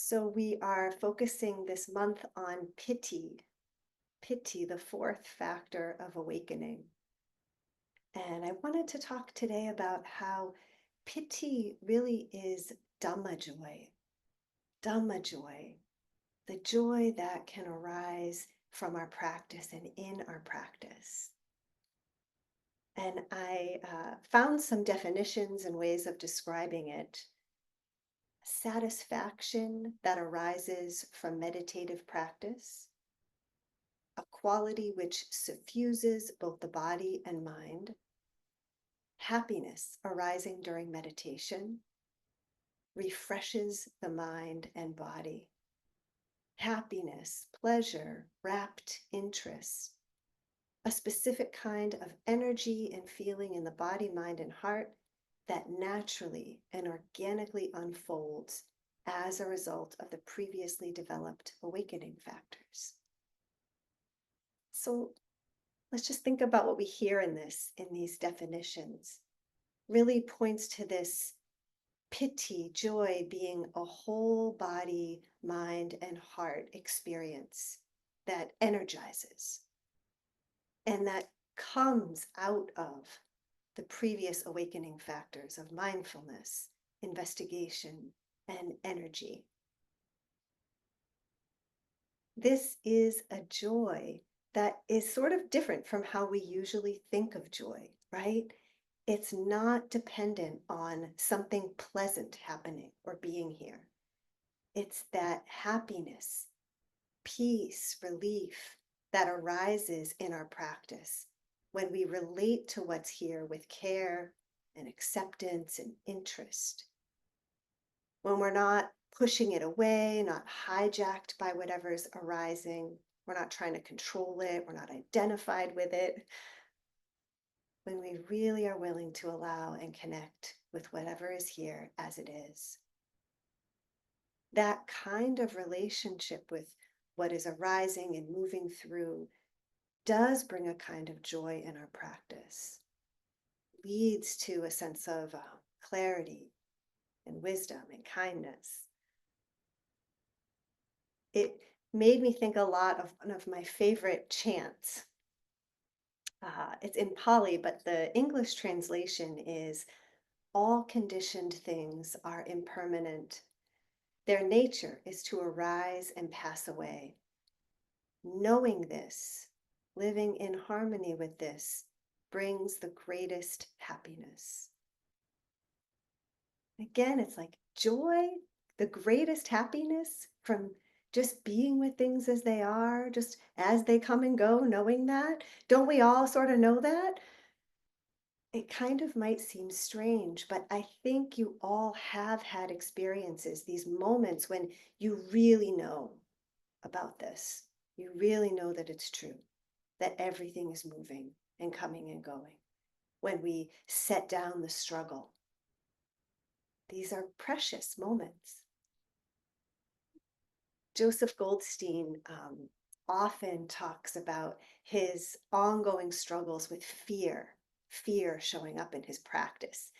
So we are focusing this month on piti, the fourth factor of awakening. And I wanted to talk today about how piti really is dhamma joy, the joy that can arise from our practice and in our practice. And I found some definitions and ways of describing it. Satisfaction that arises from meditative practice, a quality which suffuses both the body and mind, happiness arising during meditation, refreshes the mind and body, happiness, pleasure, rapt interest, a specific kind of energy and feeling in the body, mind, and heart that naturally and organically unfolds as a result of the previously developed awakening factors. So let's just think about what we hear in these definitions. Really points to this piti, joy, being a whole body, mind, and heart experience that energizes and that comes out of the previous awakening factors of mindfulness, investigation, and energy. This is a joy that is sort of different from how we usually think of joy, right? It's not dependent on something pleasant happening or being here. It's that happiness, peace, relief that arises in our practice when we relate to what's here with care and acceptance and interest. When we're not pushing it away, not hijacked by whatever's arising, we're not trying to control it, we're not identified with it. When we really are willing to allow and connect with whatever is here as it is. That kind of relationship with what is arising and moving through does bring a kind of joy in our practice, leads to a sense of clarity and wisdom and kindness. It made me think a lot of one of my favorite chants. It's in Pali, but the English translation is, all conditioned things are impermanent. Their nature is to arise and pass away. Knowing this, living in harmony with this, brings the greatest happiness. Again, it's like joy, the greatest happiness from just being with things as they are, just as they come and go, knowing that. Don't we all sort of know that? It kind of might seem strange, but I think you all have had experiences, these moments when you really know about this. You really know that it's true, that everything is moving and coming and going. When we set down the struggle, these are precious moments. Joseph Goldstein often talks about his ongoing struggles with fear showing up in his practice,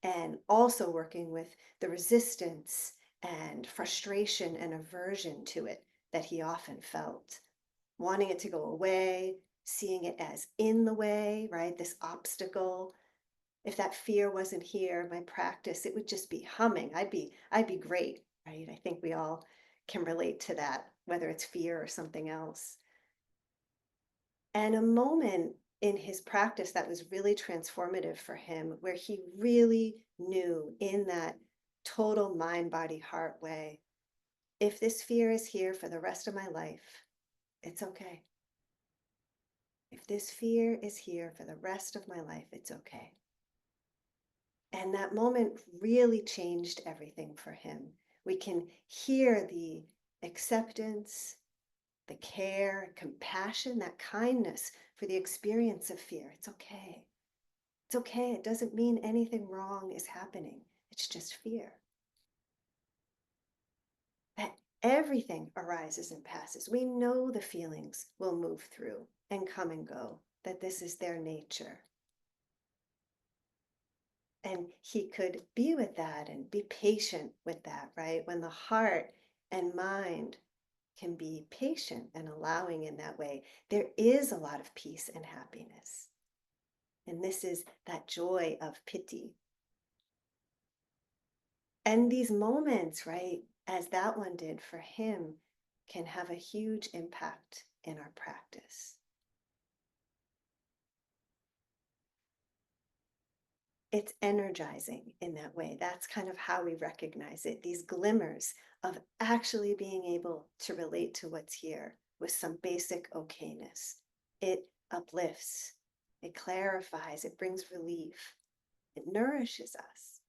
and also working with the resistance and frustration and aversion to it that he often felt, wanting it to go away, seeing it as in the way, right? This obstacle. If that fear wasn't here, my practice, it would just be humming. I'd be great, right? I think we all can relate to that, whether it's fear or something else. And a moment in his practice that was really transformative for him, where he really knew in that total mind, body, heart way, if this fear is here for the rest of my life, it's okay. If this fear is here for the rest of my life, it's okay. And that moment really changed everything for him. We can hear the acceptance, the care, compassion, that kindness for the experience of fear. It's okay. It's okay. It doesn't mean anything wrong is happening. It's just fear. That everything arises and passes. We know the feelings will move through and come and go, that this is their nature. And he could be with that and be patient with that, right? When the heart and mind can be patient and allowing in that way, there is a lot of peace and happiness. And this is that joy of piti. And these moments, right, as that one did for him, can have a huge impact in our practice. It's energizing in that way. That's kind of how we recognize it. These glimmers of actually being able to relate to what's here with some basic okayness. It uplifts, it clarifies, it brings relief, it nourishes us.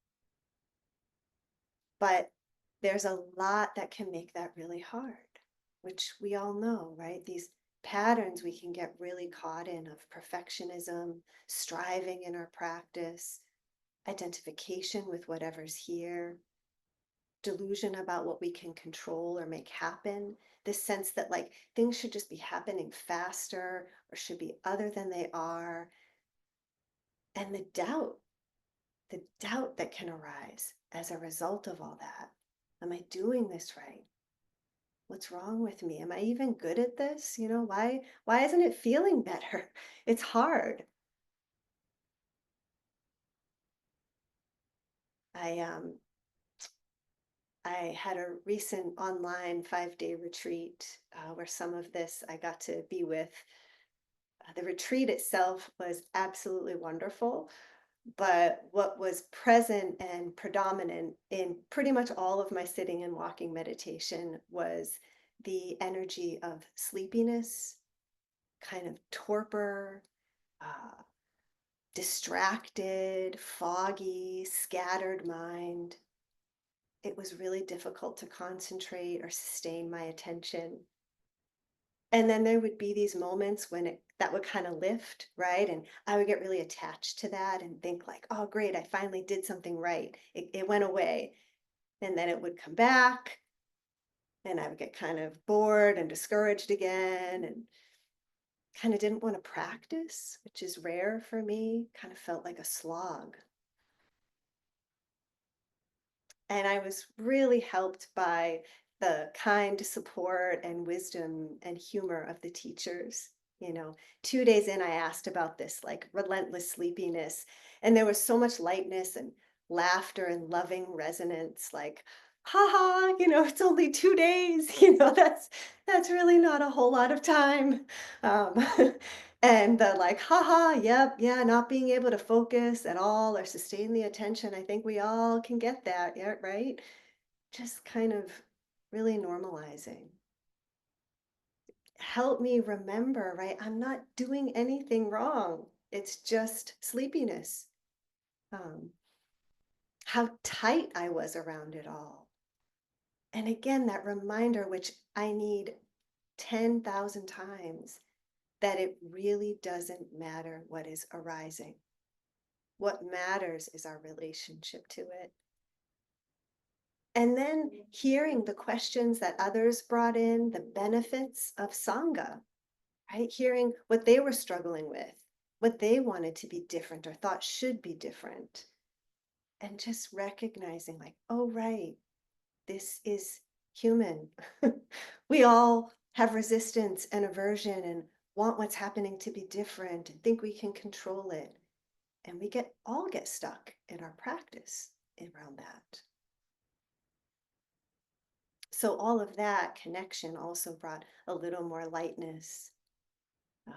But there's a lot that can make that really hard, which we all know, right? These patterns we can get really caught in of perfectionism, striving in our practice, identification with whatever's here, delusion about what we can control or make happen, this sense that like things should just be happening faster or should be other than they are, and the doubt that can arise as a result of all that. Am I doing this right? What's wrong with me? Am I even good at this? Why isn't it feeling better? It's hard. I I had a recent online 5-day retreat where some of this I got to be with. The retreat itself was absolutely wonderful, but what was present and predominant in pretty much all of my sitting and walking meditation was the energy of sleepiness, kind of torpor, uh, distracted, foggy, scattered mind. It was really difficult to concentrate or sustain my attention. And then there would be these moments when that would kind of lift, right? And I would get really attached to that and think like, oh, great, I finally did something right. It went away. And then it would come back and I would get kind of bored and discouraged again and kind of didn't want to practice, which is rare for me, kind of felt like a slog. And I was really helped by the kind support and wisdom and humor of the teachers. 2 days in, I asked about this like relentless sleepiness, and there was so much lightness and laughter and loving resonance, like, haha, it's only 2 days, that's really not a whole lot of time. Um, and the like, haha, yep, yeah, not being able to focus at all or sustain the attention. I think we all can get that, yeah, right? Just kind of really normalizing. Help me remember, right? I'm not doing anything wrong. It's just sleepiness. Um, how tight I was around it all. And again, that reminder, which I need 10,000 times, that it really doesn't matter what is arising. What matters is our relationship to it. And then hearing the questions that others brought in, the benefits of Sangha, right? Hearing what they were struggling with, what they wanted to be different or thought should be different. And just recognizing, like, oh, right, this is human. We all have resistance and aversion and want what's happening to be different and think we can control it. And we all get stuck in our practice around that. So all of that connection also brought a little more lightness, a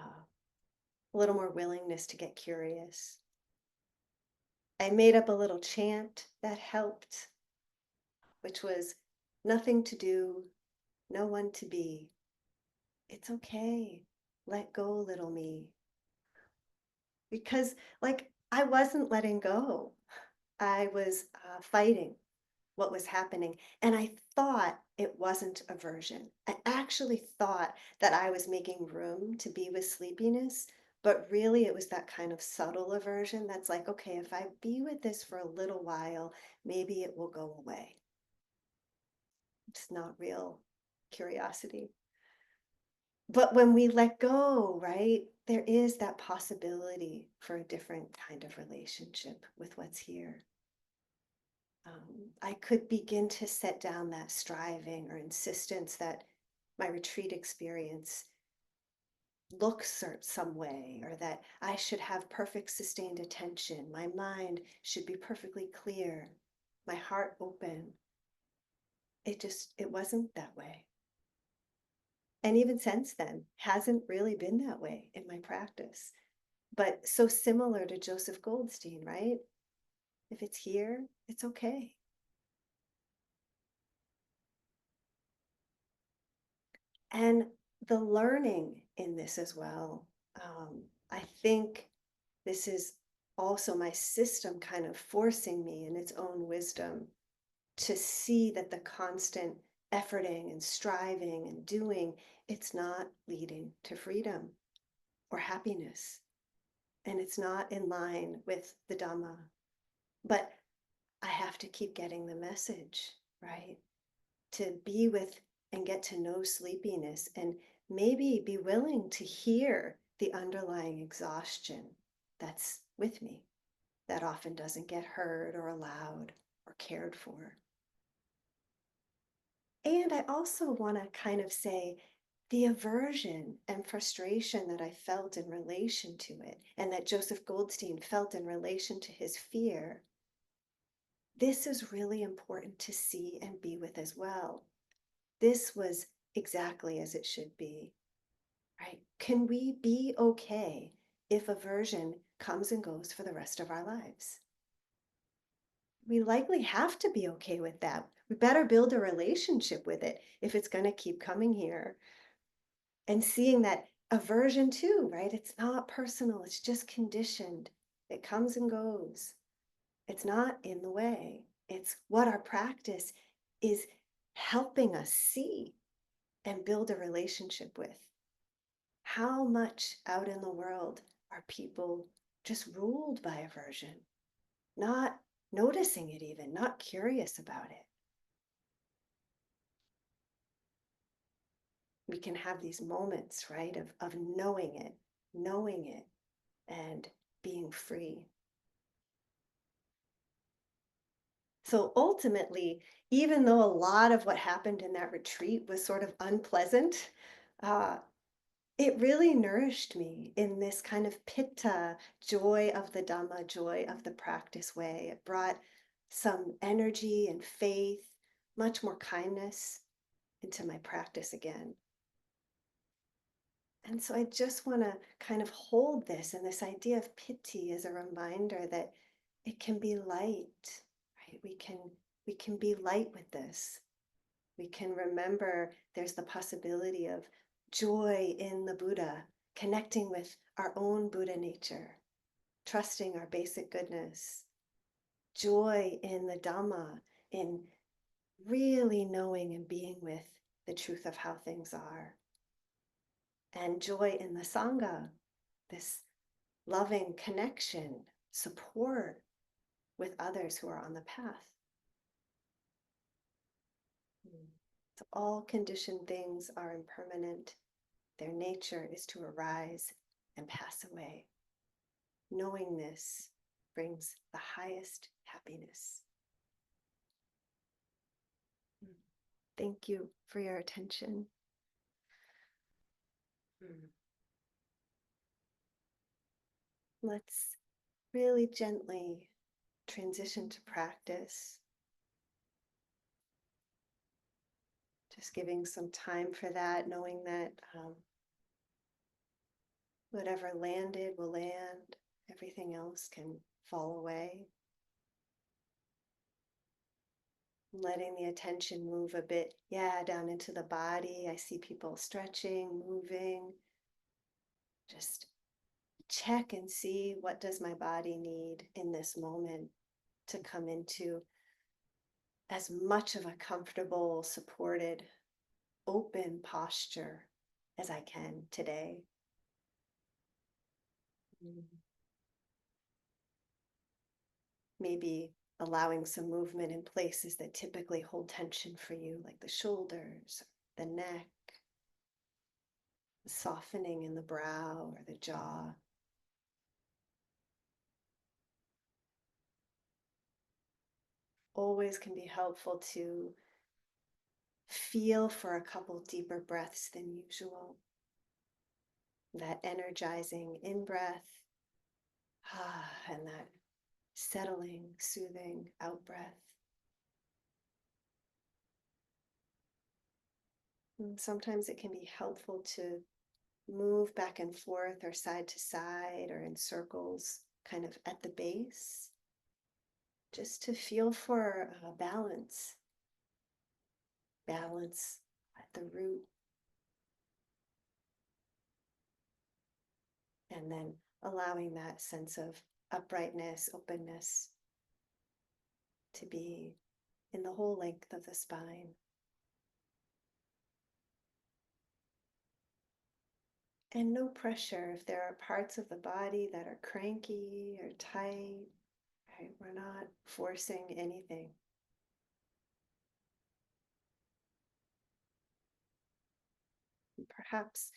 little more willingness to get curious. I made up a little chant that helped, which was nothing to do, no one to be. It's okay. Let go, little me. Because, like, I wasn't letting go. I was fighting what was happening. And I thought it wasn't aversion. I actually thought that I was making room to be with sleepiness, but really it was that kind of subtle aversion that's like, okay, if I be with this for a little while, maybe it will go away. It's not real curiosity. But when we let go, right, there is that possibility for a different kind of relationship with what's here. I could begin to set down that striving or insistence that my retreat experience looks some way, or that I should have perfect sustained attention. My mind should be perfectly clear, my heart open. It wasn't that way. And even since then, hasn't really been that way in my practice. But so similar to Joseph Goldstein, right? If it's here, it's okay. And the learning in this as well, I think this is also my system kind of forcing me in its own wisdom to see that the constant efforting and striving and doing, it's not leading to freedom or happiness. And it's not in line with the Dhamma. But I have to keep getting the message, right? To be with and get to know sleepiness, and maybe be willing to hear the underlying exhaustion that's with me, that often doesn't get heard or allowed or cared for. And I also want to kind of say the aversion and frustration that I felt in relation to it, and that Joseph Goldstein felt in relation to his fear, this is really important to see and be with as well. This was exactly as it should be, right? Can we be okay if aversion comes and goes for the rest of our lives? We likely have to be okay with that. We better build a relationship with it if it's going to keep coming here. And seeing that aversion too, right? It's not personal, it's just conditioned. It comes and goes. It's not in the way. It's what our practice is helping us see and build a relationship with. How much out in the world are people just ruled by aversion, not noticing it even, not curious about it? We can have these moments, right, of knowing it, and being free. So ultimately, even though a lot of what happened in that retreat was sort of unpleasant, uh, it really nourished me in this kind of pitta, joy of the Dhamma, joy of the practice way. It brought some energy and faith, much more kindness into my practice again. And so I just want to kind of hold this, and this idea of piti as a reminder that it can be light, right? We can be light with this. We can remember there's the possibility of joy in the Buddha, connecting with our own Buddha nature, trusting our basic goodness, joy in the Dhamma, in really knowing and being with the truth of how things are, and joy in the Sangha, this loving connection, support with others who are on the path. So all conditioned things are impermanent. Their nature is to arise and pass away. Knowing this brings the highest happiness. Thank you for your attention. Let's really gently transition to practice. Just giving some time for that, knowing that whatever landed will land, everything else can fall away. Letting the attention move a bit, down into the body. I see people stretching, moving. Just check and see, what does my body need in this moment to come into as much of a comfortable, supported, open posture as I can today. Maybe allowing some movement in places that typically hold tension for you, like the shoulders, the neck, softening in the brow or the jaw. always can be helpful to feel for a couple deeper breaths than usual. That energizing in breath, and that settling, soothing out breath. And sometimes it can be helpful to move back and forth or side to side or in circles, kind of at the base, just to feel for balance, balance at the root, and then allowing that sense of uprightness, openness to be in the whole length of the spine. And no pressure if there are parts of the body that are cranky or tight, right? We're not forcing anything. And perhaps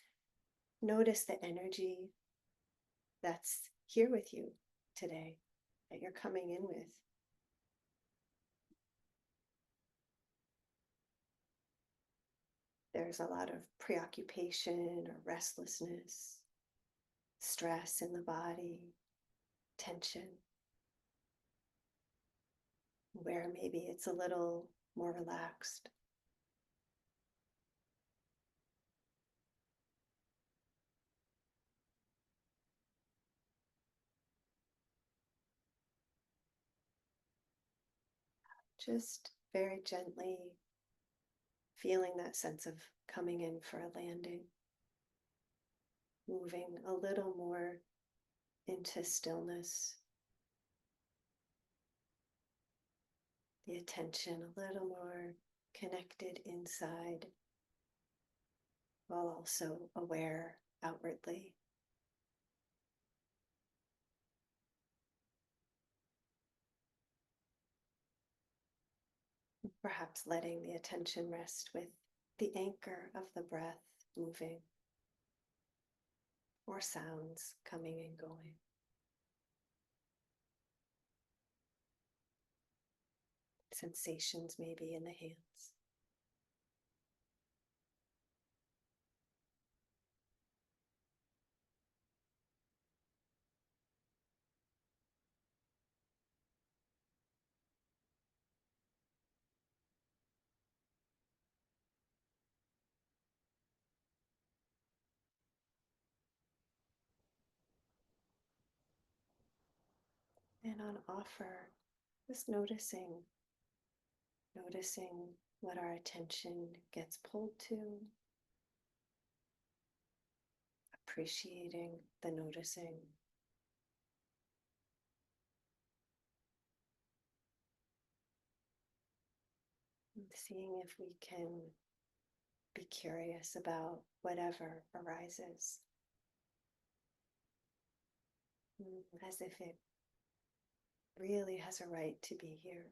notice the energy that's here with you today, that you're coming in with. There's a lot of preoccupation or restlessness, stress in the body, tension, where maybe it's a little more relaxed. Just very gently feeling that sense of coming in for a landing, moving a little more into stillness, the attention a little more connected inside, while also aware outwardly. Perhaps letting the attention rest with the anchor of the breath moving, or sounds coming and going. Sensations maybe in the hands. And on offer, just noticing what our attention gets pulled to, appreciating the noticing. And seeing if we can be curious about whatever arises, as if it really has a right to be here.